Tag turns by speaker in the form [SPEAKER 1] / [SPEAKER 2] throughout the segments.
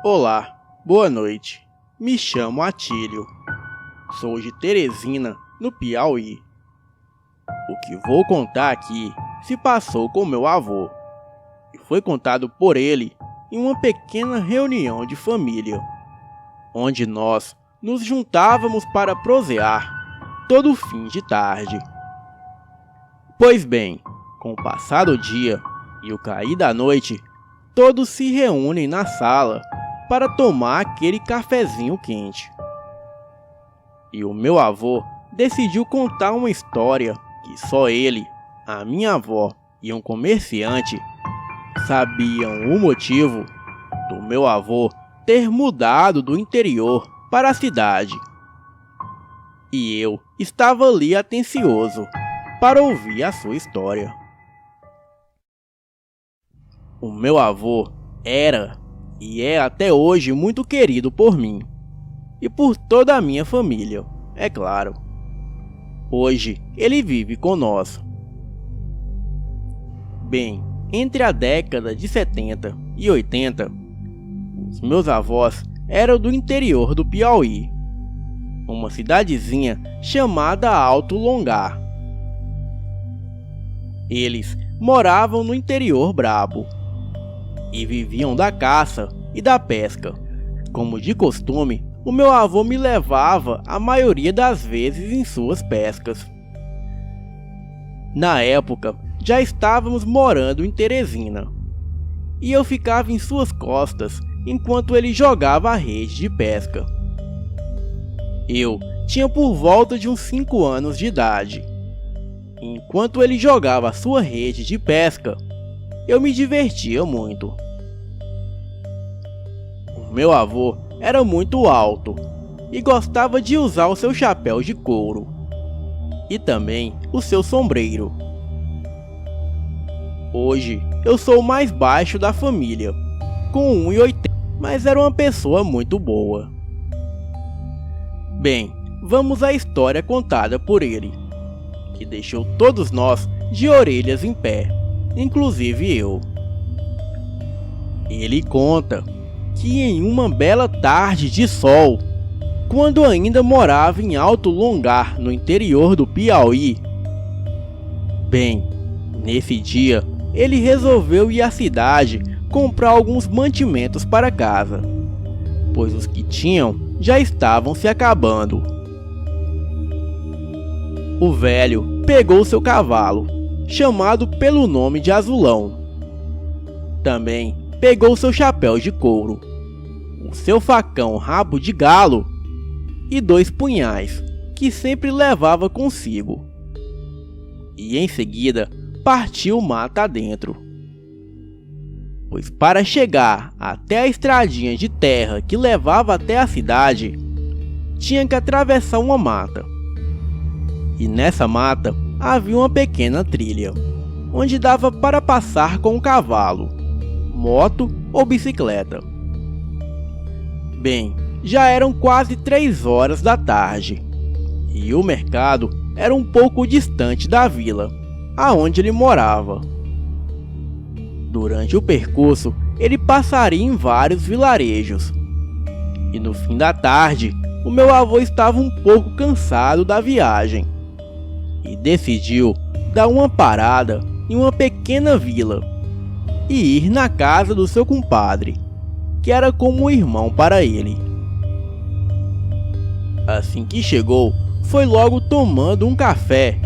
[SPEAKER 1] Olá, boa noite. Me chamo Atílio. Sou de Teresina, no Piauí. O que vou contar aqui se passou com meu avô e foi contado por ele em uma pequena reunião de família, onde nós nos juntávamos para prosear todo fim de tarde. Pois bem, com o passar do dia e o cair da noite, todos se reúnem na sala para tomar aquele cafezinho quente. E o meu avô decidiu contar uma história que só ele, a minha avó e um comerciante sabiam o motivo do meu avô ter mudado do interior para a cidade. E eu estava ali atencioso para ouvir a sua história. O meu avô era e é até hoje muito querido por mim e por toda a minha família, é claro. Hoje ele vive conosco. Bem, entre a década de 70 e 80, os meus avós eram do interior do Piauí, uma cidadezinha chamada Alto Longar. Eles moravam no interior brabo e viviam da caça e da pesca. Como de costume, o meu avô me levava a maioria das vezes em suas pescas. Na época, já estávamos morando em Teresina, e eu ficava em suas costas enquanto ele jogava a rede de pesca. Eu tinha por volta de uns 5 anos de idade. Enquanto ele jogava a sua rede de pesca, eu me divertia muito. O meu avô era muito alto e gostava de usar o seu chapéu de couro e também o seu sombreiro. Hoje eu sou o mais baixo da família, com 1,80, mas era uma pessoa muito boa. Bem, vamos à história contada por ele, que deixou todos nós de orelhas em pé, inclusive eu. Ele conta que em uma bela tarde de sol, quando ainda morava em Alto Longar, no interior do Piauí, bem, nesse dia ele resolveu ir à cidade comprar alguns mantimentos para casa, pois os que tinham já estavam se acabando. O velho pegou seu cavalo, chamado pelo nome de Azulão. Também pegou seu chapéu de couro, o seu facão rabo de galo e 2 punhais que sempre levava consigo. E em seguida partiu mata adentro, pois para chegar até a estradinha de terra que levava até a cidade, tinha que atravessar uma mata. E nessa mata havia uma pequena trilha, onde dava para passar com um cavalo, moto ou bicicleta. Bem, já eram quase 3 horas da tarde, e o mercado era um pouco distante da vila, aonde ele morava. Durante o percurso, ele passaria em vários vilarejos, e no fim da tarde, o meu avô estava um pouco cansado da viagem, e decidiu dar uma parada em uma pequena vila e ir na casa do seu compadre, que era como um irmão para ele. Assim que chegou, foi logo tomando um café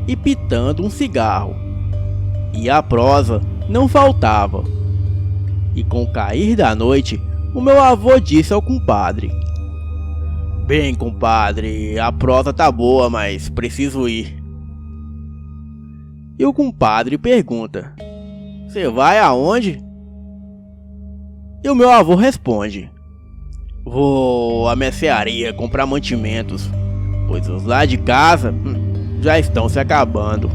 [SPEAKER 1] e pitando um cigarro, e a prosa não faltava. E com o cair da noite, o meu avô disse ao compadre: "Bem, compadre, a prosa tá boa, mas preciso ir." E o compadre pergunta: "Você vai aonde?" E o meu avô responde: "Vou à mercearia comprar mantimentos, pois os lá de casa já estão se acabando."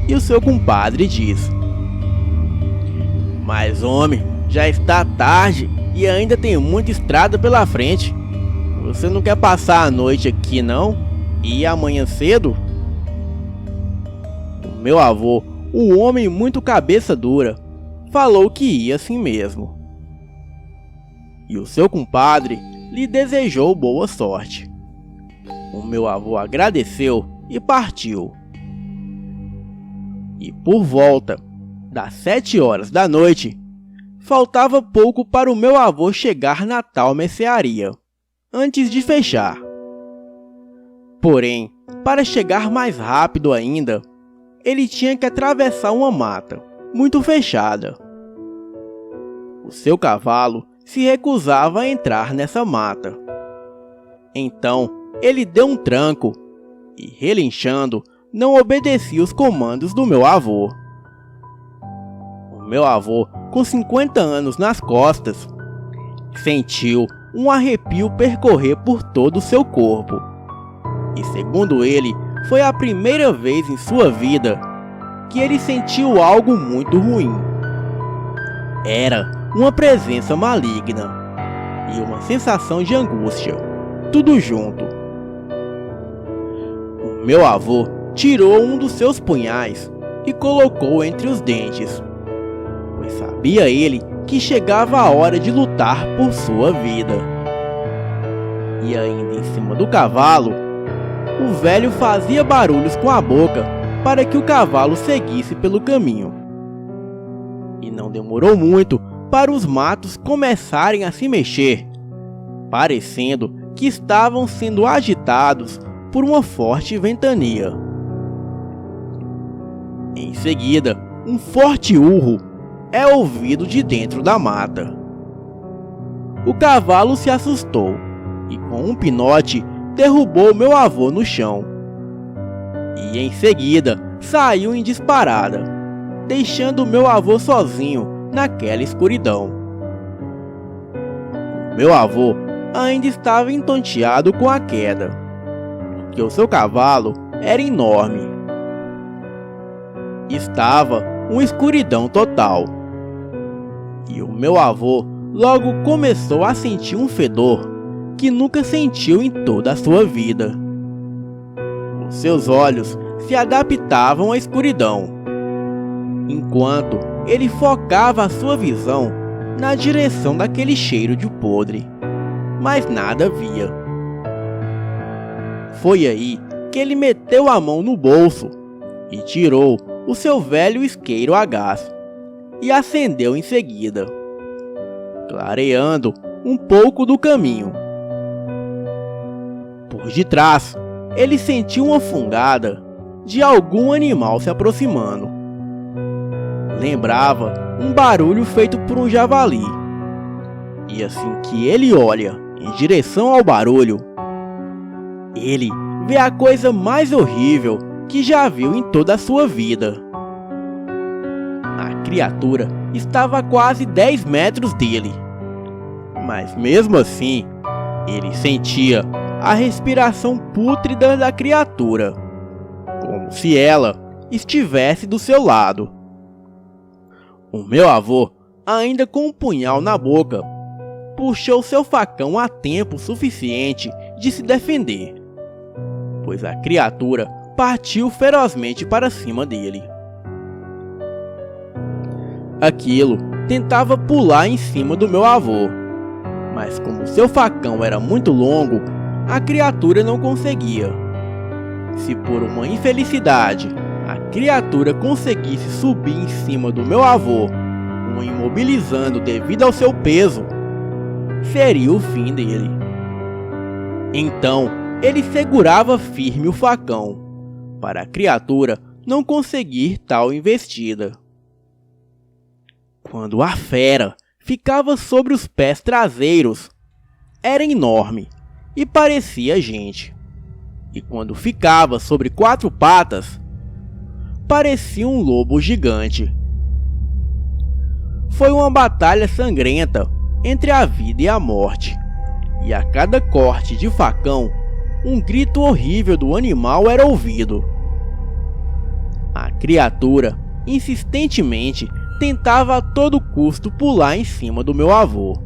[SPEAKER 1] E o seu compadre diz: "Mas homem, já está tarde e ainda tem muita estrada pela frente. Você não quer passar a noite aqui não? E ir amanhã cedo?" O meu avô, um homem muito cabeça dura, falou que ia assim mesmo. e o seu compadre lhe desejou boa sorte. O meu avô agradeceu e partiu. E por volta das 7 horas da noite, faltava pouco para o meu avô chegar na tal mercearia, antes de fechar. Porém, para chegar mais rápido ainda, ele tinha que atravessar uma mata muito fechada. O seu cavalo se recusava a entrar nessa mata. Então, ele deu um tranco e, relinchando, não obedecia os comandos do meu avô. O meu avô, com 50 anos nas costas, sentiu um arrepio percorrer por todo o seu corpo. E segundo ele, foi a primeira vez em sua vida que ele sentiu algo muito ruim. Era uma presença maligna e uma sensação de angústia, tudo junto. O meu avô tirou um dos seus punhais e colocou entre os dentes, pois sabia ele que chegava a hora de lutar por sua vida. E ainda em cima do cavalo, o velho fazia barulhos com a boca para que o cavalo seguisse pelo caminho. E não demorou muito para os matos começarem a se mexer, parecendo que estavam sendo agitados por uma forte ventania. Em seguida, um forte urro é ouvido de dentro da mata. O cavalo se assustou e, com um pinote, derrubou meu avô no chão. E em seguida saiu em disparada, deixando meu avô sozinho naquela escuridão. Meu avô ainda estava entonteado com a queda, porque o seu cavalo era enorme. Estava uma escuridão total. E o meu avô logo começou a sentir um fedor que nunca sentiu em toda a sua vida. Os seus olhos se adaptavam à escuridão, enquanto ele focava a sua visão na direção daquele cheiro de podre, mas nada via. Foi aí que ele meteu a mão no bolso e tirou o seu velho isqueiro a gás e acendeu em seguida, clareando um pouco do caminho. Por detrás, ele sentiu uma fungada de algum animal se aproximando. Lembrava um barulho feito por um javali. E assim que ele olha em direção ao barulho, ele vê a coisa mais horrível que já viu em toda a sua vida. A criatura estava a quase 10 metros dele, mas mesmo assim, ele sentia a respiração pútrida da criatura, como se ela estivesse do seu lado. O meu avô, ainda com um punhal na boca, puxou seu facão a tempo suficiente de se defender, pois a criatura partiu ferozmente para cima dele. Aquilo tentava pular em cima do meu avô, mas como seu facão era muito longo, a criatura não conseguia. Se por uma infelicidade a criatura conseguisse subir em cima do meu avô, o imobilizando devido ao seu peso, seria o fim dele. Então ele segurava firme o facão, para a criatura não conseguir tal investida. Quando a fera ficava sobre os pés traseiros, era enorme e parecia gente. E quando ficava sobre 4 patas, parecia um lobo gigante. Foi uma batalha sangrenta entre a vida e a morte, e a cada corte de facão, um grito horrível do animal era ouvido. A criatura insistentemente tentava a todo custo pular em cima do meu avô,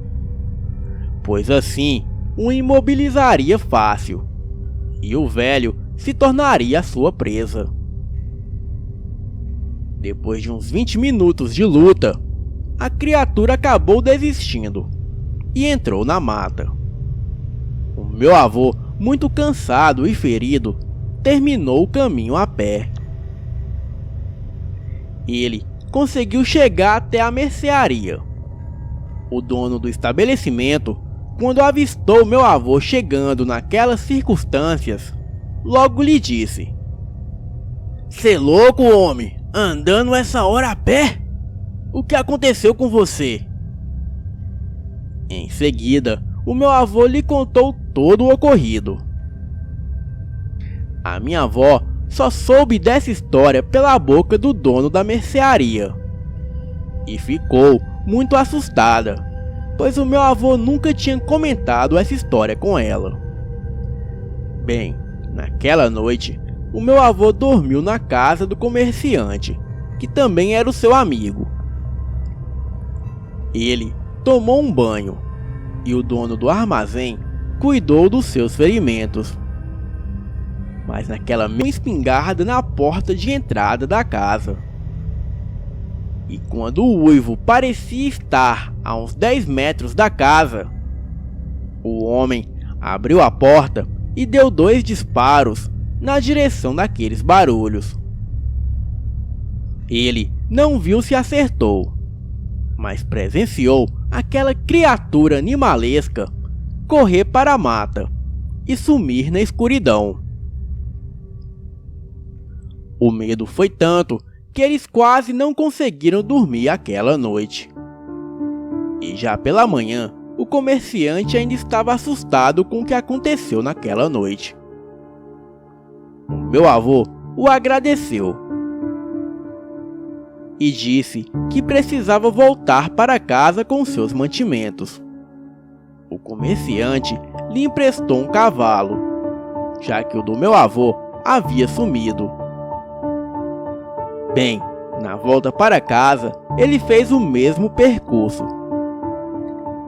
[SPEAKER 1] pois assim o imobilizaria fácil, e o velho se tornaria a sua presa. Depois de uns 20 minutos de luta, a criatura acabou desistindo e entrou na mata. O meu avô, muito cansado e ferido, terminou o caminho a pé. Ele conseguiu chegar até a mercearia. O dono do estabelecimento, quando avistou meu avô chegando naquelas circunstâncias, logo lhe disse: "Cê louco, homem? Andando essa hora a pé? O que aconteceu com você?" Em seguida, o meu avô lhe contou todo o ocorrido. A minha avó só soube dessa história pela boca do dono da mercearia e ficou muito assustada, pois o meu avô nunca tinha comentado essa história com ela. Bem, naquela noite, o meu avô dormiu na casa do comerciante, que também era o seu amigo. Ele tomou um banho e o dono do armazém cuidou dos seus ferimentos. Mas naquela mesma espingarda na porta de entrada da casa. E quando o uivo parecia estar a uns 10 metros da casa, o homem abriu a porta e deu 2 disparos na direção daqueles barulhos. Ele não viu se acertou, mas presenciou aquela criatura animalesca correr para a mata e sumir na escuridão. O medo foi tanto que eles quase não conseguiram dormir aquela noite. E já pela manhã, o comerciante ainda estava assustado com o que aconteceu naquela noite. O meu avô o agradeceu e disse que precisava voltar para casa com seus mantimentos. O comerciante lhe emprestou um cavalo, já que o do meu avô havia sumido. Bem, na volta para casa, ele fez o mesmo percurso.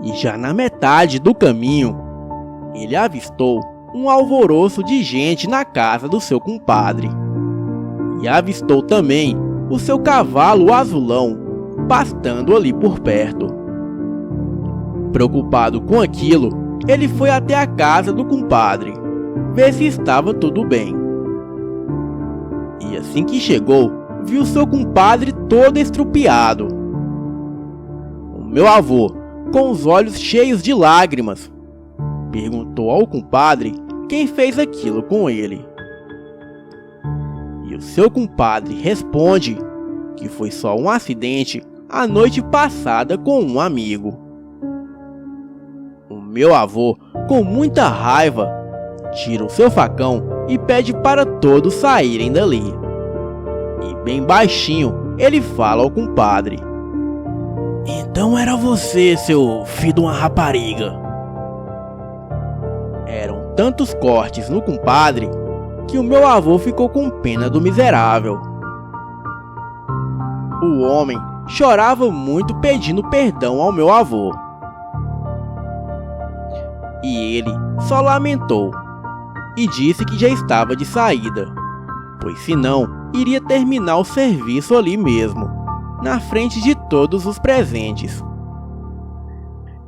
[SPEAKER 1] E já na metade do caminho, ele avistou um alvoroço de gente na casa do seu compadre. E avistou também o seu cavalo azulão pastando ali por perto. Preocupado com aquilo, ele foi até a casa do compadre, ver se estava tudo bem. E assim que chegou, viu seu compadre todo estrupiado. O meu avô, com os olhos cheios de lágrimas, perguntou ao compadre quem fez aquilo com ele. E o seu compadre responde que foi só um acidente a noite passada com um amigo. O meu avô, com muita raiva, tira o seu facão e pede para todos saírem dali. E bem baixinho, ele fala ao compadre: "Então era você, seu filho de uma rapariga." Eram tantos cortes no compadre que o meu avô ficou com pena do miserável. O homem chorava muito pedindo perdão ao meu avô. E ele só lamentou e disse que já estava de saída, pois senão iria terminar o serviço ali mesmo, na frente de todos os presentes.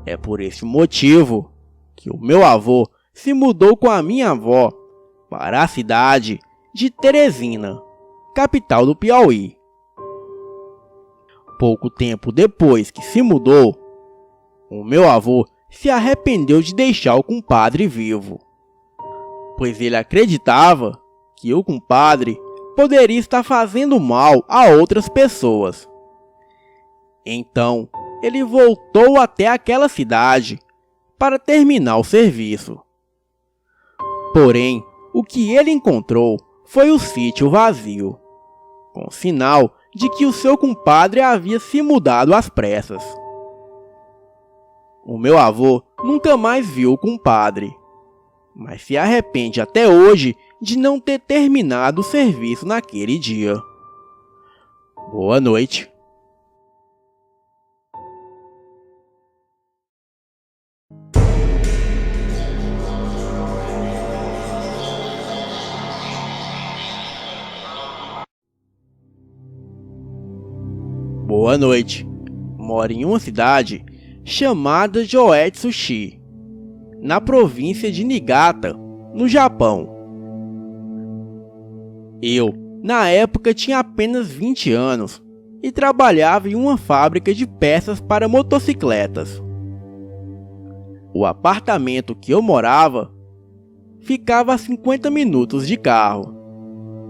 [SPEAKER 1] É por esse motivo que o meu avô se mudou com a minha avó para a cidade de Teresina, capital do Piauí. Pouco tempo depois que se mudou, o meu avô se arrependeu de deixar o compadre vivo, pois ele acreditava que o compadre poderia estar fazendo mal a outras pessoas. Então, ele voltou até aquela cidade para terminar o serviço. Porém, o que ele encontrou foi o sítio vazio, com sinal de que o seu compadre havia se mudado às pressas. O meu avô nunca mais viu o compadre, mas se arrepende até hoje de não ter terminado o serviço naquele dia. Boa noite. Boa noite. Moro em uma cidade chamada Joetsushi, na província de Niigata, no Japão. Eu, na época, tinha apenas 20 anos e trabalhava em uma fábrica de peças para motocicletas. O apartamento que eu morava ficava a 50 minutos de carro,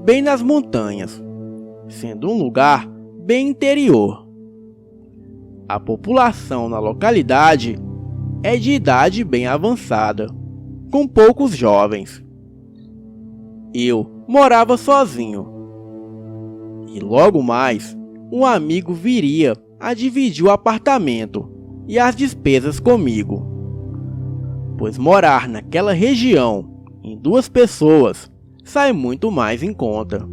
[SPEAKER 1] bem nas montanhas, sendo um lugar bem interior. A população na localidade é de idade bem avançada, com poucos jovens. Eu morava sozinho. E logo mais, um amigo viria a dividir o apartamento e as despesas comigo. Pois morar naquela região em 2 pessoas sai muito mais em conta.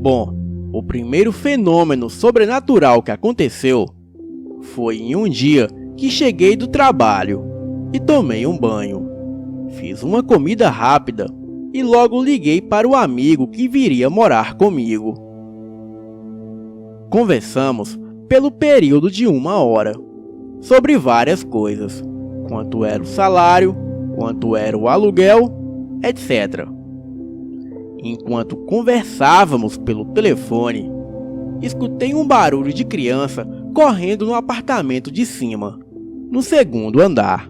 [SPEAKER 1] Bom, o primeiro fenômeno sobrenatural que aconteceu foi em um dia que cheguei do trabalho e tomei um banho. Fiz uma comida rápida e logo liguei para o amigo que viria morar comigo. Conversamos pelo período de 1 hora sobre várias coisas, quanto era o salário, quanto era o aluguel, etc. Enquanto conversávamos pelo telefone, escutei um barulho de criança correndo no apartamento de cima, no 2º andar.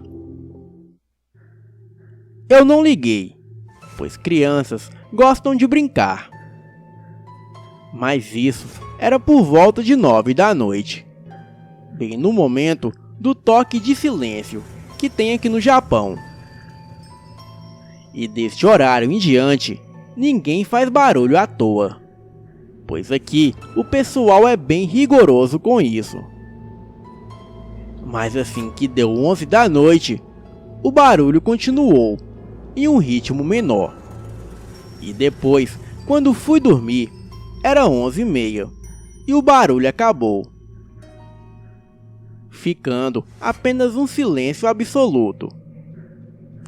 [SPEAKER 1] Eu não liguei, pois crianças gostam de brincar. Mas isso era por volta de 9 da noite, bem no momento do toque de silêncio que tem aqui no Japão. E deste horário em diante, ninguém faz barulho à toa, pois aqui o pessoal é bem rigoroso com isso. Mas assim que deu 11 da noite, o barulho continuou em um ritmo menor. E depois, quando fui dormir, era 11h30 e o barulho acabou, ficando apenas um silêncio absoluto.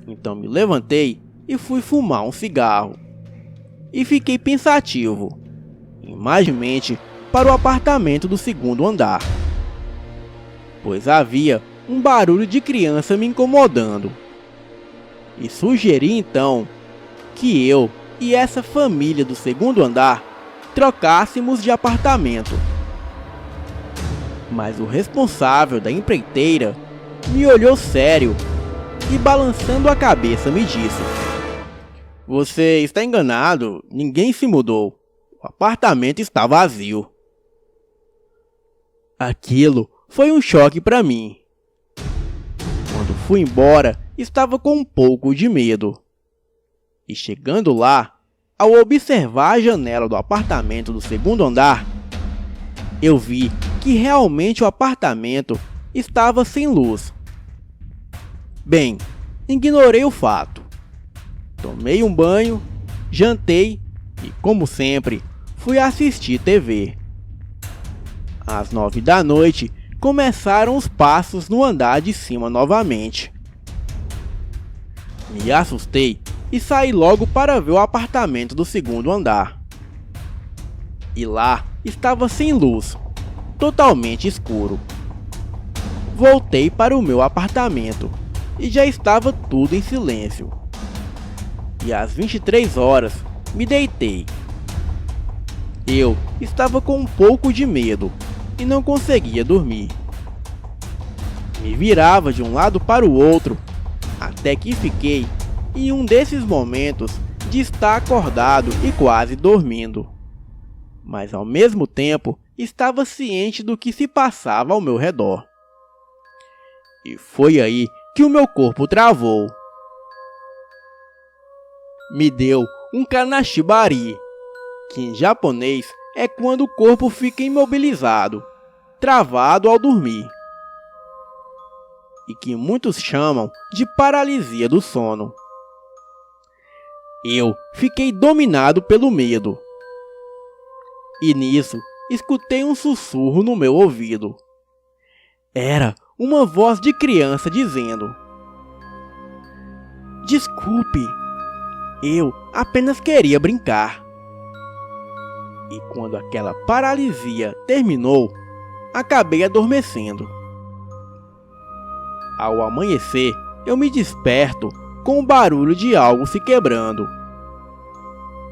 [SPEAKER 1] Então me levantei e fui fumar um cigarro. E fiquei pensativo, imaginmente para o apartamento do 2º andar, pois havia um barulho de criança me incomodando. E sugeri então que eu e essa família do 2º andar trocássemos de apartamento. Mas o responsável da empreiteira me olhou sério e balançando a cabeça me disse: "Você está enganado, ninguém se mudou. O apartamento está vazio." Aquilo foi um choque para mim. Quando fui embora, estava com um pouco de medo. E chegando lá, ao observar a janela do apartamento do 2º andar, eu vi que realmente o apartamento estava sem luz. Bem, ignorei o fato. Tomei um banho, jantei e, como sempre, fui assistir TV. Às 9 da noite, começaram os passos no andar de cima novamente. Me assustei e saí logo para ver o apartamento do 2º andar. E lá estava sem luz, totalmente escuro. Voltei para o meu apartamento e já estava tudo em silêncio. E às 23 horas me deitei. Eu estava com um pouco de medo e não conseguia dormir. Me virava de um lado para o outro, até que fiquei em um desses momentos de estar acordado e quase dormindo. Mas ao mesmo tempo estava ciente do que se passava ao meu redor. E foi aí que o meu corpo travou. Me deu um kanashibari, que em japonês é quando o corpo fica imobilizado, travado ao dormir, e que muitos chamam de paralisia do sono. Eu fiquei dominado pelo medo. E nisso, escutei um sussurro no meu ouvido. Era uma voz de criança dizendo: "Desculpe, eu apenas queria brincar." E quando aquela paralisia terminou, acabei adormecendo. Ao amanhecer, eu me desperto com o barulho de algo se quebrando.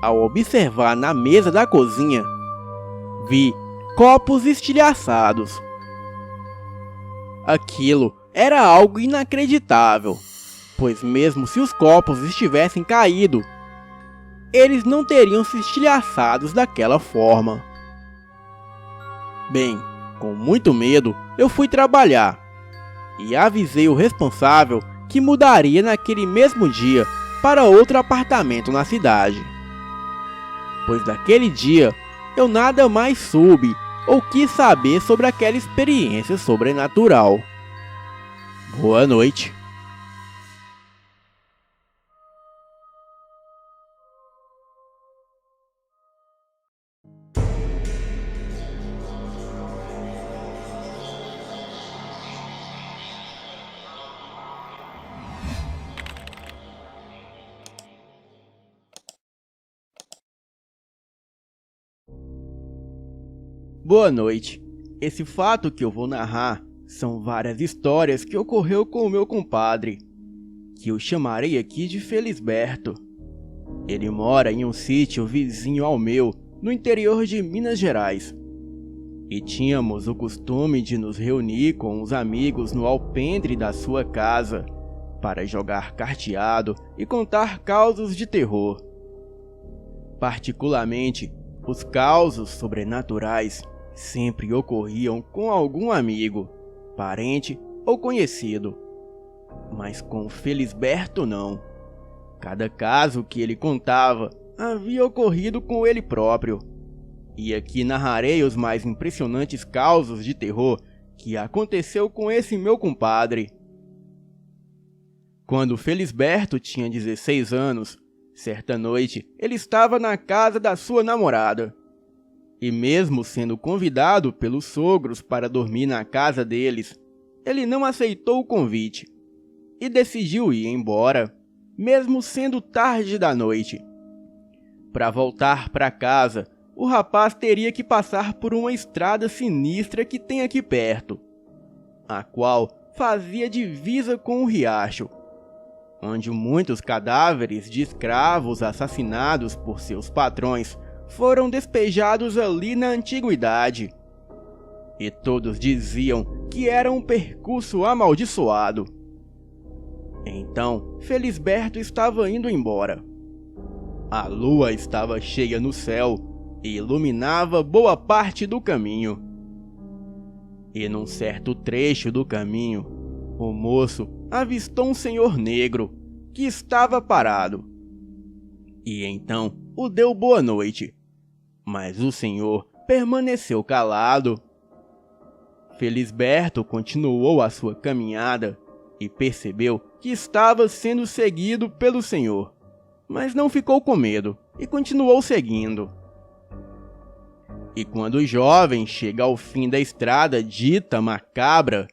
[SPEAKER 1] Ao observar na mesa da cozinha, vi copos estilhaçados. Aquilo era algo inacreditável, pois mesmo se os copos estivessem caído, eles não teriam se estilhaçados daquela forma. Bem, com muito medo, eu fui trabalhar e avisei o responsável que mudaria naquele mesmo dia para outro apartamento na cidade. Pois daquele dia eu nada mais soube ou quis saber sobre aquela experiência sobrenatural. Boa noite. Boa noite. Esse fato que eu vou narrar são várias histórias que ocorreu com o meu compadre, que eu chamarei aqui de Felisberto. Ele mora em um sítio vizinho ao meu, no interior de Minas Gerais. E tínhamos o costume de nos reunir com os amigos no alpendre da sua casa, para jogar carteado e contar causos de terror. Particularmente, os causos sobrenaturais sempre ocorriam com algum amigo, parente ou conhecido. Mas com Felisberto não. Cada caso que ele contava havia ocorrido com ele próprio. E aqui narrarei os mais impressionantes causos de terror que aconteceu com esse meu compadre. Quando Felisberto tinha 16 anos, certa noite ele estava na casa da sua namorada. E mesmo sendo convidado pelos sogros para dormir na casa deles, ele não aceitou o convite e decidiu ir embora, mesmo sendo tarde da noite. Para voltar para casa, o rapaz teria que passar por uma estrada sinistra que tem aqui perto, a qual fazia divisa com o riacho, onde muitos cadáveres de escravos assassinados por seus patrões foram despejados ali na antiguidade. E todos diziam que era um percurso amaldiçoado. Então, Felisberto estava indo embora. A lua estava cheia no céu e iluminava boa parte do caminho. E num certo trecho do caminho, o moço avistou um senhor negro que estava parado. E então o deu boa noite. Mas o senhor permaneceu calado. Felisberto continuou a sua caminhada e percebeu que estava sendo seguido pelo senhor, mas não ficou com medo e continuou seguindo. E quando o jovem chega ao fim da estrada dita macabra,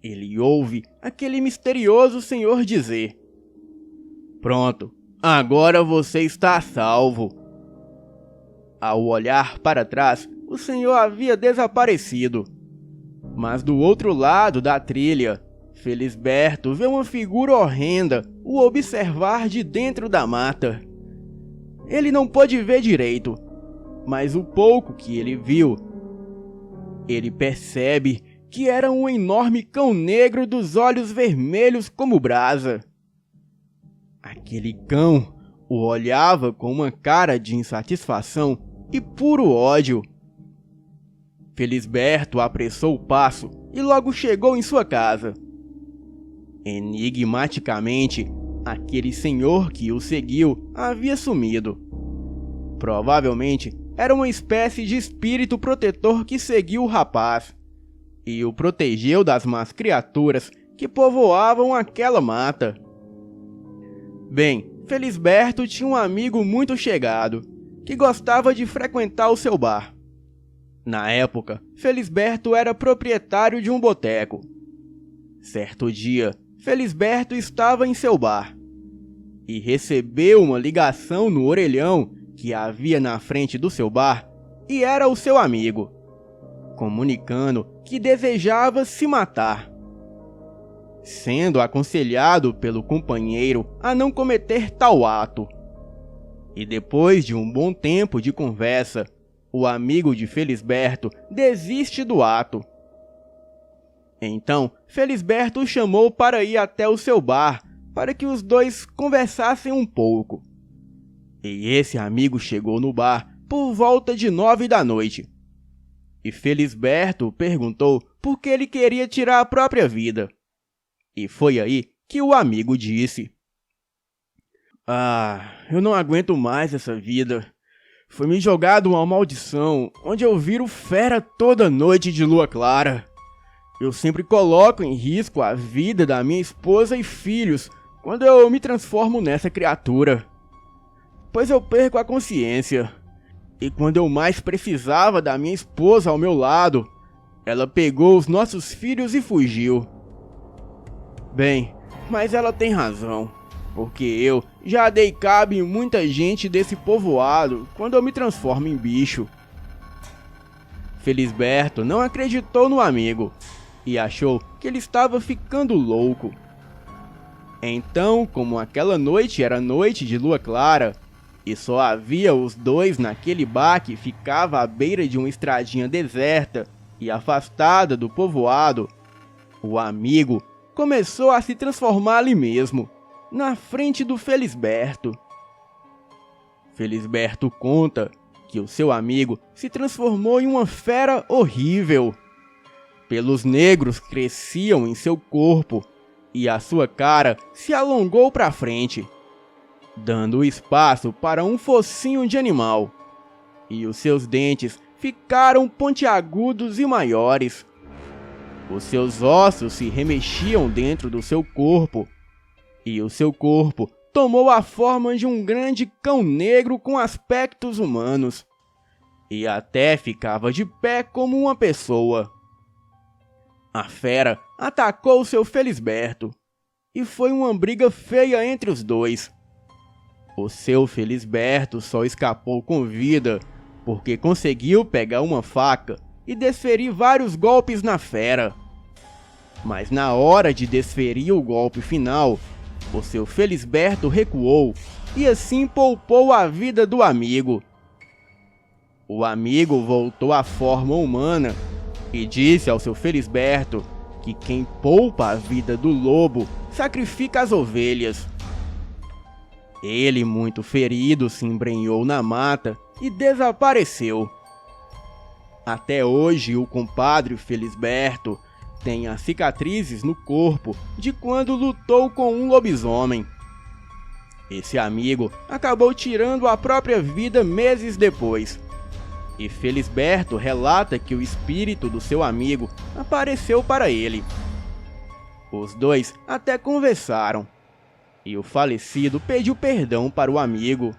[SPEAKER 1] ele ouve aquele misterioso senhor dizer: "Pronto, agora você está a salvo." Ao olhar para trás, o senhor havia desaparecido. Mas do outro lado da trilha, Felisberto vê uma figura horrenda o observar de dentro da mata. Ele não pôde ver direito, mas o pouco que ele viu, ele percebe que era um enorme cão negro dos olhos vermelhos como brasa. Aquele cão o olhava com uma cara de insatisfação e puro ódio. Felisberto apressou o passo e logo chegou em sua casa. Enigmaticamente, aquele senhor que o seguiu havia sumido. Provavelmente era uma espécie de espírito protetor que seguiu o rapaz e o protegeu das más criaturas que povoavam aquela mata. Bem, Felisberto tinha um amigo muito chegado, que gostava de frequentar o seu bar. Na época, Felisberto era proprietário de um boteco. Certo dia, Felisberto estava em seu bar e recebeu uma ligação no orelhão que havia na frente do seu bar e era o seu amigo, comunicando que desejava se matar. sendo aconselhado pelo companheiro a não cometer tal ato. E depois de um bom tempo de conversa, o amigo de Felisberto desiste do ato. Então, Felisberto o chamou para ir até o seu bar, para que os dois conversassem um pouco. E esse amigo chegou no bar por volta de 9 da noite. E Felisberto perguntou por que ele queria tirar a própria vida. E foi aí que o amigo disse: eu não aguento mais essa vida. Foi me jogado uma maldição, onde eu viro fera toda noite de lua clara. Eu sempre coloco em risco a vida da minha esposa e filhos quando eu me transformo nessa criatura. Pois eu perco a consciência. E quando eu mais precisava da minha esposa ao meu lado, ela pegou os nossos filhos e fugiu. Bem, mas ela tem razão, porque eu já dei cabo em muita gente desse povoado quando eu me transformo em bicho. Felisberto não acreditou no amigo e achou que ele estava ficando louco. Então, como aquela noite era noite de lua clara, e só havia os dois naquele bar que ficava à beira de uma estradinha deserta e afastada do povoado, o amigo começou a se transformar ali mesmo, na frente do Felisberto. Felisberto conta que o seu amigo se transformou em uma fera horrível. Pelos negros cresciam em seu corpo e a sua cara se alongou para frente, dando espaço para um focinho de animal, e os seus dentes ficaram pontiagudos e maiores. Os seus ossos se remexiam dentro do seu corpo, e o seu corpo tomou a forma de um grande cão negro com aspectos humanos, e até ficava de pé como uma pessoa. A fera atacou seu Felisberto, e foi uma briga feia entre os dois. O seu Felisberto só escapou com vida porque conseguiu pegar uma faca e desferir vários golpes na fera. Mas na hora de desferir o golpe final, o seu Felisberto recuou e assim poupou a vida do amigo. O amigo voltou à forma humana e disse ao seu Felisberto que quem poupa a vida do lobo sacrifica as ovelhas. Ele, muito ferido, se embrenhou na mata e desapareceu. Até hoje, o compadre Felisberto tem as cicatrizes no corpo de quando lutou com um lobisomem. Esse amigo acabou tirando a própria vida meses depois. E Felisberto relata que o espírito do seu amigo apareceu para ele. Os dois até conversaram, e o falecido pediu perdão para o amigo.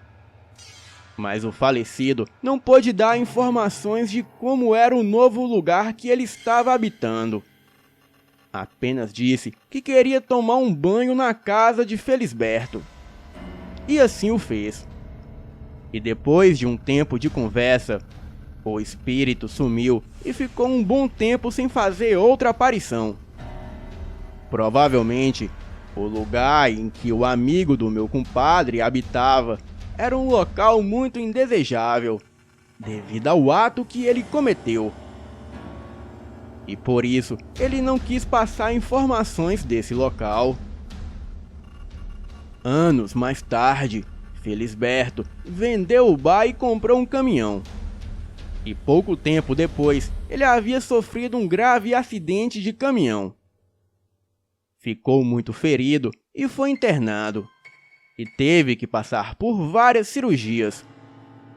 [SPEAKER 1] Mas o falecido não pôde dar informações de como era o novo lugar que ele estava habitando. Apenas disse que queria tomar um banho na casa de Felisberto. E assim o fez. E depois de um tempo de conversa, o espírito sumiu e ficou um bom tempo sem fazer outra aparição. Provavelmente, o lugar em que o amigo do meu compadre habitava era um local muito indesejável, devido ao ato que ele cometeu. E por isso, ele não quis passar informações desse local. Anos mais tarde, Felisberto vendeu o bar e comprou um caminhão. E pouco tempo depois, ele havia sofrido um grave acidente de caminhão. Ficou muito ferido e foi internado. E teve que passar por várias cirurgias.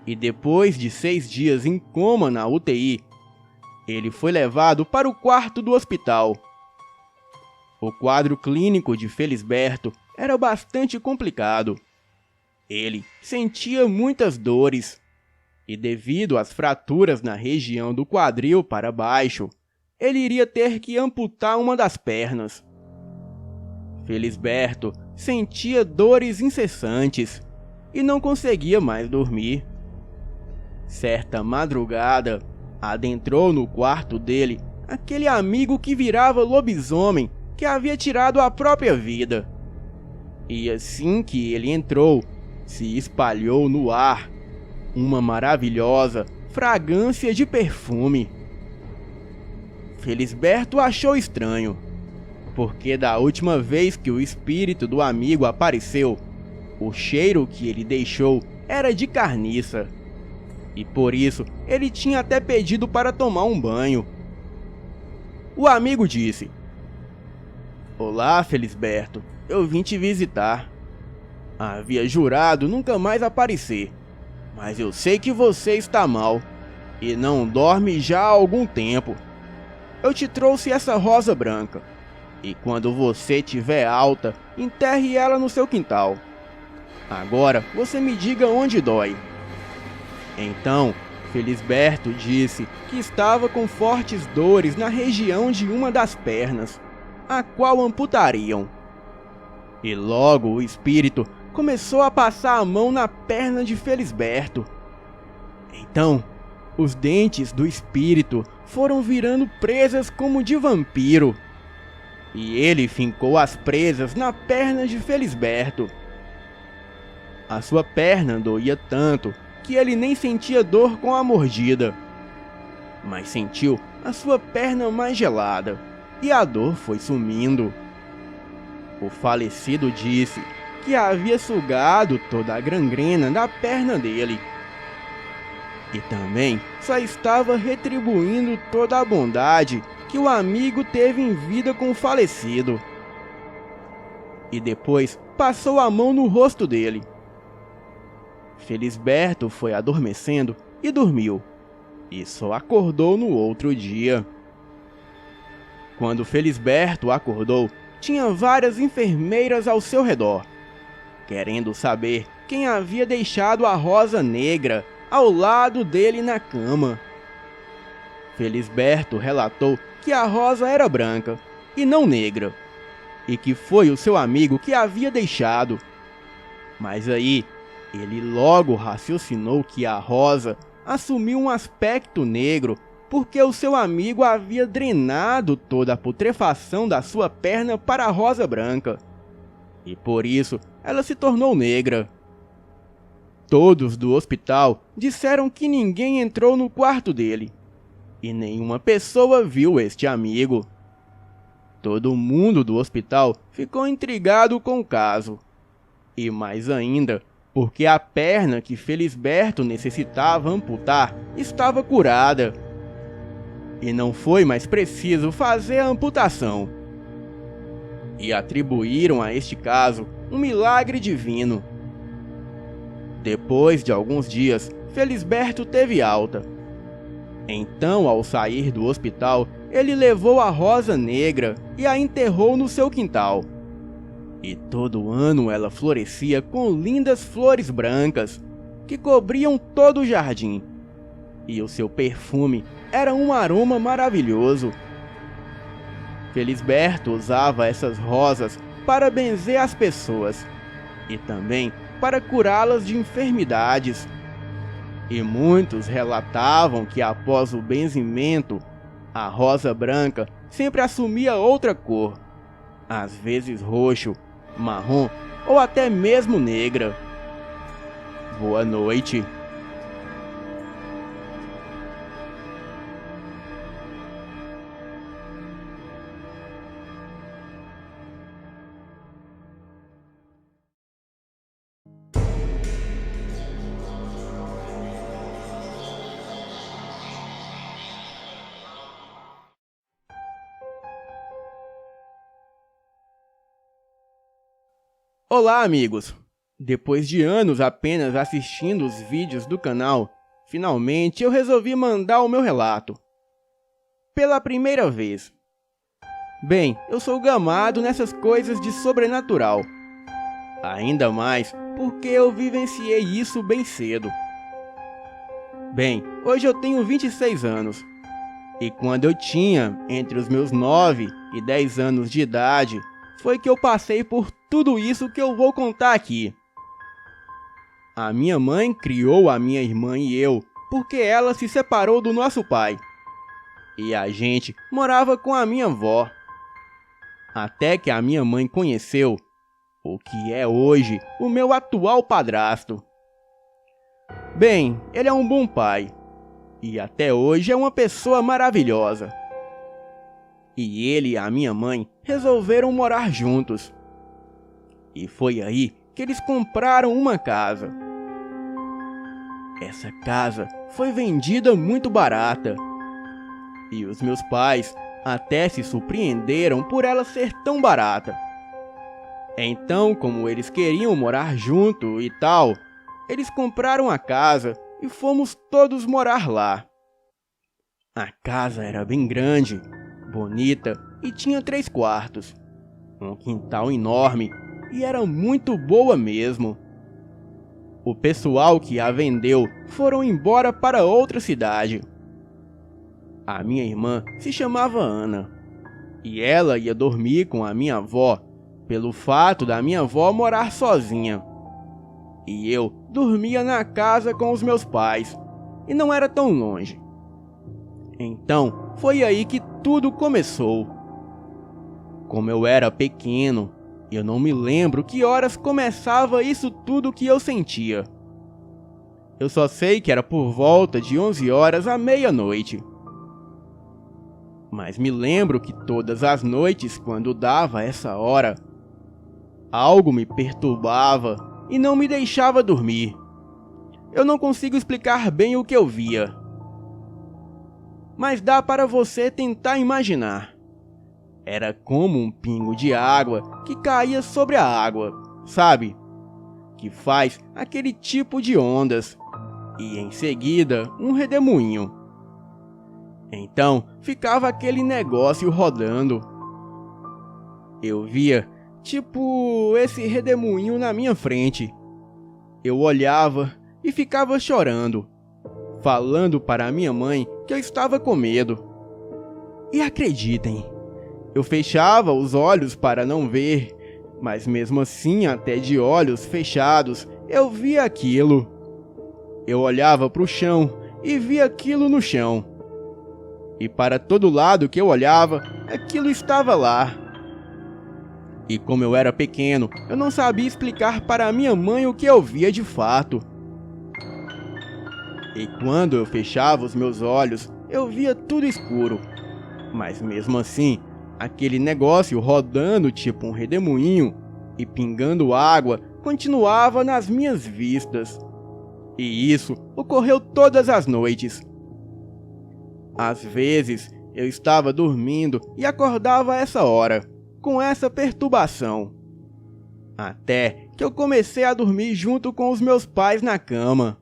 [SPEAKER 1] E depois de 6 dias em coma na UTI, ele foi levado para o quarto do hospital. O quadro clínico de Felisberto era bastante complicado. Ele sentia muitas dores. E devido às fraturas na região do quadril para baixo, ele iria ter que amputar uma das pernas. Felisberto sentia dores incessantes e não conseguia mais dormir. Certa madrugada, adentrou no quarto dele aquele amigo que virava lobisomem que havia tirado a própria vida. E assim que ele entrou, se espalhou no ar uma maravilhosa fragrância de perfume. Felisberto achou estranho, porque da última vez que o espírito do amigo apareceu, o cheiro que ele deixou era de carniça, e por isso ele tinha até pedido para tomar um banho. O amigo disse: "Olá, Felisberto, eu vim te visitar. Havia jurado nunca mais aparecer, mas eu sei que você está mal e não dorme já há algum tempo. Eu te trouxe essa rosa branca, e quando você tiver alta, enterre ela no seu quintal. Agora você me diga onde dói." Então, Felisberto disse que estava com fortes dores na região de uma das pernas, a qual amputariam. E logo o espírito começou a passar a mão na perna de Felisberto. Então, os dentes do espírito foram virando presas como de vampiro, e ele fincou as presas na perna de Felisberto. A sua perna doía tanto que ele nem sentia dor com a mordida, mas sentiu a sua perna mais gelada, e a dor foi sumindo. O falecido disse que havia sugado toda a gangrena da perna dele, e também só estava retribuindo toda a bondade que o amigo teve em vida com o falecido. E depois passou a mão no rosto dele. Felisberto foi adormecendo e dormiu, e só acordou no outro dia. Quando Felisberto acordou, tinha várias enfermeiras ao seu redor, querendo saber quem havia deixado a rosa negra ao lado dele na cama. Felisberto relatou que a rosa era branca e não negra, e que foi o seu amigo que a havia deixado. Mas aí, ele logo raciocinou que a rosa assumiu um aspecto negro porque o seu amigo havia drenado toda a putrefação da sua perna para a rosa branca, e por isso ela se tornou negra. Todos do hospital disseram que ninguém entrou no quarto dele, e nenhuma pessoa viu este amigo. Todo mundo do hospital ficou intrigado com o caso, e mais ainda, porque a perna que Felisberto necessitava amputar estava curada, e não foi mais preciso fazer a amputação. E atribuíram a este caso um milagre divino. Depois de alguns dias, Felisberto teve alta. Então, ao sair do hospital, ele levou a rosa negra e a enterrou no seu quintal. E todo ano ela florescia com lindas flores brancas, que cobriam todo o jardim. E o seu perfume era um aroma maravilhoso. Felisberto usava essas rosas para benzer as pessoas, e também para curá-las de enfermidades. E muitos relatavam que após o benzimento, a rosa branca sempre assumia outra cor, às vezes roxo, marrom ou até mesmo negra. Boa noite. Olá, amigos! Depois de anos apenas assistindo os vídeos do canal, finalmente eu resolvi mandar o meu relato. Pela primeira vez. Bem, eu sou gamado nessas coisas de sobrenatural. Ainda mais porque eu vivenciei isso bem cedo. Bem, hoje eu tenho 26 anos. E quando eu tinha entre os meus 9 e 10 anos de idade, foi que eu passei por tudo isso que eu vou contar aqui. A minha mãe criou a minha irmã e eu porque ela se separou do nosso pai. E a gente morava com a minha avó. até que a minha mãe conheceu o que é hoje o meu atual padrasto. Bem, ele é um bom pai e até hoje é uma pessoa maravilhosa. E ele e a minha mãe resolveram morar juntos. E foi aí que eles compraram uma casa. Essa casa foi vendida muito barata. E os meus pais até se surpreenderam por ela ser tão barata. Então, como eles queriam morar junto e tal, eles compraram a casa e fomos todos morar lá. A casa era bem grande, bonita e tinha 3 quartos, um quintal enorme e era muito boa mesmo. O pessoal que a vendeu foram embora para outra cidade. A minha irmã se chamava Ana e ela ia dormir com a minha avó pelo fato da minha avó morar sozinha. E eu dormia na casa com os meus pais e não era tão longe. Então foi aí que tudo começou. Como eu era pequeno, eu não me lembro que horas começava isso tudo que eu sentia. Eu só sei que era por volta de 11 horas à meia-noite. Mas me lembro que todas as noites, quando dava essa hora, algo me perturbava e não me deixava dormir. Eu não consigo explicar bem o que eu via, mas dá para você tentar imaginar. Era como um pingo de água que caía sobre a água, sabe? Que faz aquele tipo de ondas, e em seguida um redemoinho. Então ficava aquele negócio rodando. Eu via tipo esse redemoinho na minha frente. Eu olhava e ficava chorando, falando para minha mãe que eu estava com medo. E acreditem, eu fechava os olhos para não ver, mas mesmo assim, até de olhos fechados, eu via aquilo. Eu olhava para o chão e via aquilo no chão. E para todo lado que eu olhava, aquilo estava lá. E como eu era pequeno, eu não sabia explicar para minha mãe o que eu via de fato. E quando eu fechava os meus olhos, eu via tudo escuro. Mas mesmo assim, aquele negócio rodando tipo um redemoinho e pingando água continuava nas minhas vistas. E isso ocorreu todas as noites. Às vezes, eu estava dormindo e acordava a essa hora, com essa perturbação. Até que eu comecei a dormir junto com os meus pais na cama.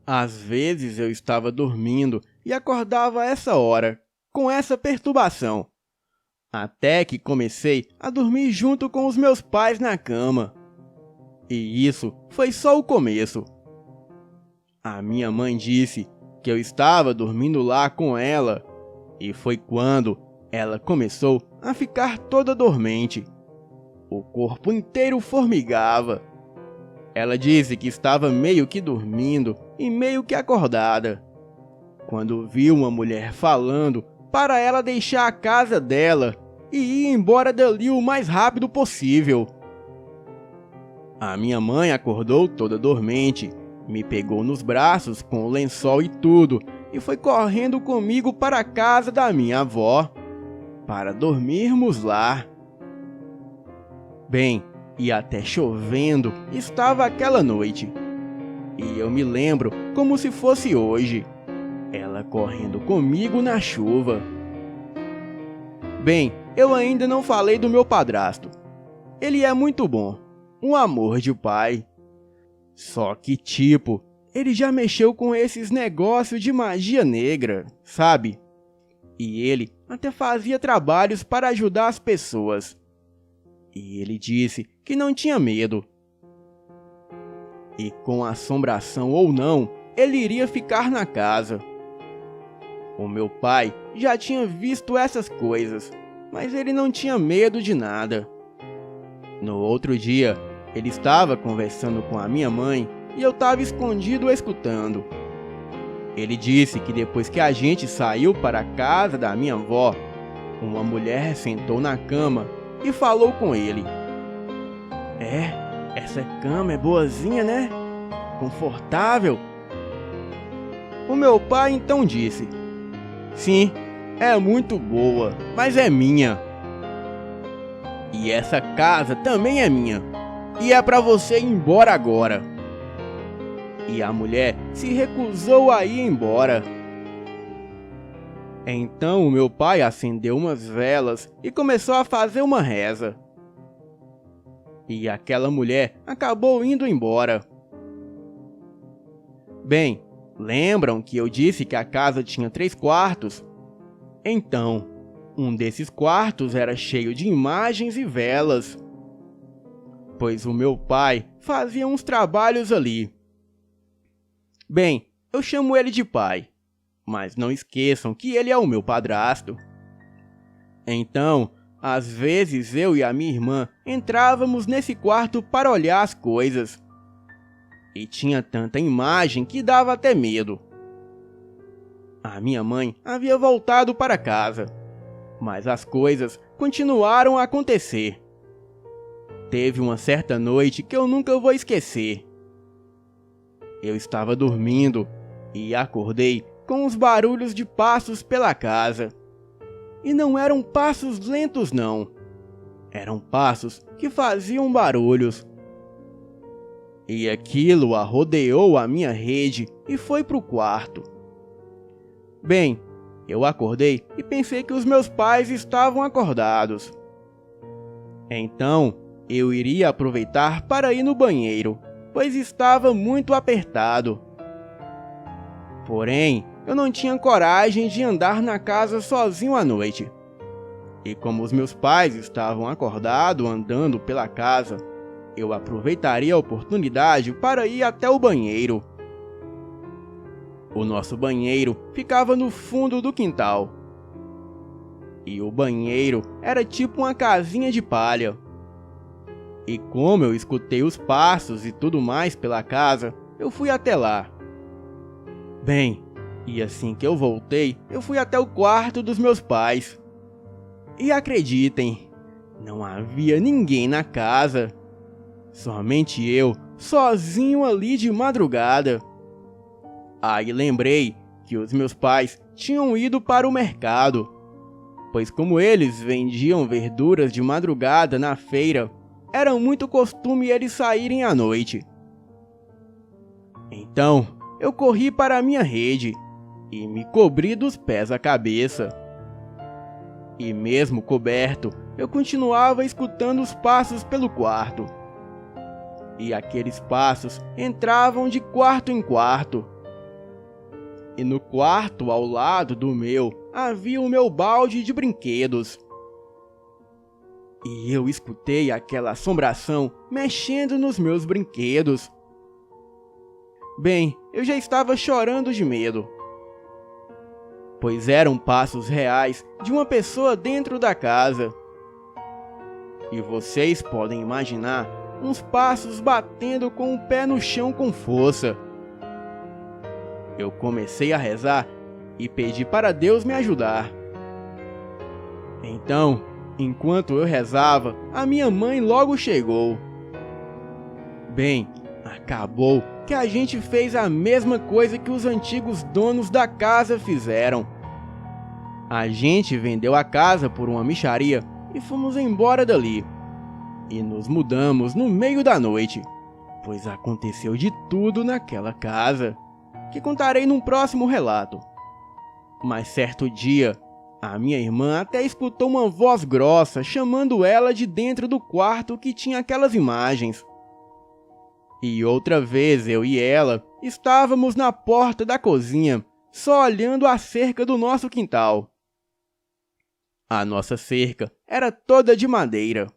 [SPEAKER 1] Às vezes eu estava dormindo e acordava a essa hora, com essa perturbação. Até que comecei a dormir junto com os meus pais na cama. E isso foi só o começo. A minha mãe disse que eu estava dormindo lá com ela, e foi quando ela começou a ficar toda dormente. O corpo inteiro formigava. Ela disse que estava meio que dormindo e meio que acordada, quando viu uma mulher falando para ela deixar a casa dela e ir embora dali o mais rápido possível. A minha mãe acordou toda dormente, me pegou nos braços com o lençol e tudo e foi correndo comigo para a casa da minha avó, para dormirmos lá. Bem, e até chovendo estava aquela noite. E eu me lembro como se fosse hoje, ela correndo comigo na chuva. Bem, eu ainda não falei do meu padrasto. Ele é muito bom, um amor de pai. Só que tipo, ele já mexeu com esses negócios de magia negra, sabe? E ele até fazia trabalhos para ajudar as pessoas. E ele disse que não tinha medo. E com assombração ou não, ele iria ficar na casa. O meu pai já tinha visto essas coisas, mas ele não tinha medo de nada. No outro dia, ele estava conversando com a minha mãe e eu estava escondido escutando. Ele disse que depois que a gente saiu para a casa da minha avó, uma mulher sentou na cama e falou com ele. Essa cama é boazinha, né? Confortável. O meu pai então disse: sim, é muito boa, mas é minha. E essa casa também é minha, e é para você ir embora agora. E a mulher se recusou a ir embora. Então o meu pai acendeu umas velas e começou a fazer uma reza. E aquela mulher acabou indo embora. Bem, lembram que eu disse que a casa tinha 3 quartos? Então, um desses quartos era cheio de imagens e velas, pois o meu pai fazia uns trabalhos ali. Bem, eu chamo ele de pai, mas não esqueçam que ele é o meu padrasto. Então, às vezes eu e a minha irmã entrávamos nesse quarto para olhar as coisas. E tinha tanta imagem que dava até medo. A minha mãe havia voltado para casa, mas as coisas continuaram a acontecer. Teve uma certa noite que eu nunca vou esquecer. Eu estava dormindo e acordei com os barulhos de passos pela casa. E não eram passos lentos não. Eram passos que faziam barulhos. E aquilo arrodeou a minha rede e foi pro quarto. Bem, eu acordei e pensei que os meus pais estavam acordados. Então, eu iria aproveitar para ir no banheiro, pois estava muito apertado. Porém, eu não tinha coragem de andar na casa sozinho à noite. E como os meus pais estavam acordados andando pela casa, eu aproveitaria a oportunidade para ir até o banheiro. O nosso banheiro ficava no fundo do quintal. E o banheiro era tipo uma casinha de palha. E como eu escutei os passos e tudo mais pela casa, eu fui até lá. Bem, e assim que eu voltei, eu fui até o quarto dos meus pais. E acreditem, não havia ninguém na casa. Somente eu, sozinho ali de madrugada. Aí lembrei que os meus pais tinham ido para o mercado, pois como eles vendiam verduras de madrugada na feira, era muito costume eles saírem à noite. Então, eu corri para a minha rede e me cobri dos pés à cabeça. E mesmo coberto, eu continuava escutando os passos pelo quarto. E aqueles passos entravam de quarto em quarto. E no quarto ao lado do meu havia o meu balde de brinquedos. E eu escutei aquela assombração mexendo nos meus brinquedos. Bem, eu já estava chorando de medo, pois eram passos reais de uma pessoa dentro da casa. E vocês podem imaginar uns passos batendo com o pé no chão com força. Eu comecei a rezar e pedi para Deus me ajudar. Então, enquanto eu rezava, a minha mãe logo chegou. Bem, acabou que a gente fez a mesma coisa que os antigos donos da casa fizeram. A gente vendeu a casa por uma mixaria e fomos embora dali. E nos mudamos no meio da noite, pois aconteceu de tudo naquela casa, que contarei num próximo relato. Mas certo dia, a minha irmã até escutou uma voz grossa chamando ela de dentro do quarto que tinha aquelas imagens. E outra vez eu e ela estávamos na porta da cozinha, só olhando a cerca do nosso quintal. A nossa cerca era toda de madeira.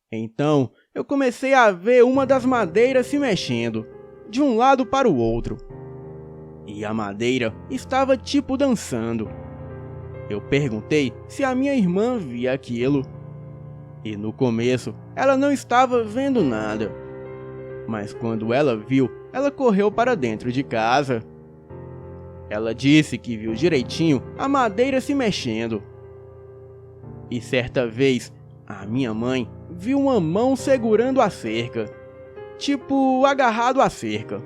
[SPEAKER 1] Então eu comecei a ver uma das madeiras se mexendo, de um lado para o outro. E a madeira estava tipo dançando. Eu perguntei se a minha irmã via aquilo. E no começo ela não estava vendo nada. Mas quando ela viu, ela correu para dentro de casa. Ela disse que viu direitinho a madeira se mexendo. E certa vez, a minha mãe viu uma mão segurando a cerca, tipo agarrado à cerca.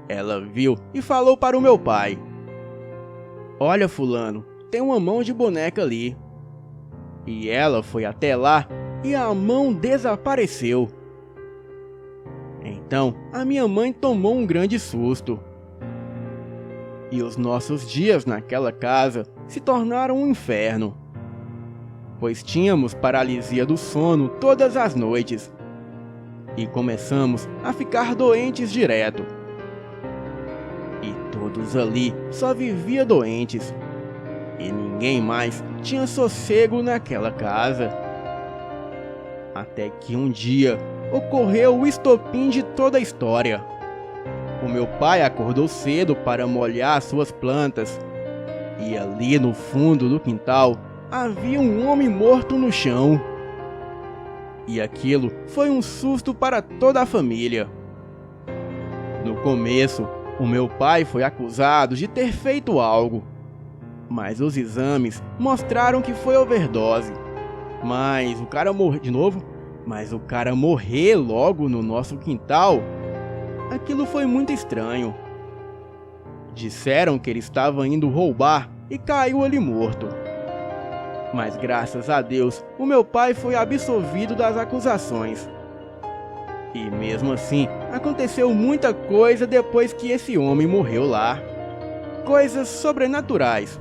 [SPEAKER 1] Ela viu e falou para o meu pai: "Olha, fulano, tem uma mão de boneca ali." E ela foi até lá e a mão desapareceu. Então, a minha mãe tomou um grande susto. E os nossos dias naquela casa se tornaram um inferno, pois tínhamos paralisia do sono todas as noites e começamos a ficar doentes direto. E todos ali só viviam doentes, e ninguém mais tinha sossego naquela casa. Até que um dia ocorreu o estopim de toda a história. O meu pai acordou cedo para molhar suas plantas, e ali no fundo do quintal havia um homem morto no chão. E aquilo foi um susto para toda a família. No começo, o meu pai foi acusado de ter feito algo, mas os exames mostraram que foi overdose. Mas o cara morrer logo no nosso quintal, aquilo foi muito estranho. Disseram que ele estava indo roubar e caiu ali morto. Mas graças a Deus, o meu pai foi absolvido das acusações. E mesmo assim, aconteceu muita coisa depois que esse homem morreu lá. Coisas sobrenaturais.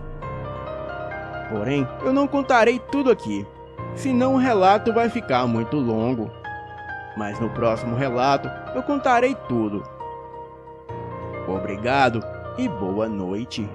[SPEAKER 1] Porém, eu não contarei tudo aqui, senão o relato vai ficar muito longo. Mas no próximo relato eu contarei tudo. Obrigado e boa noite.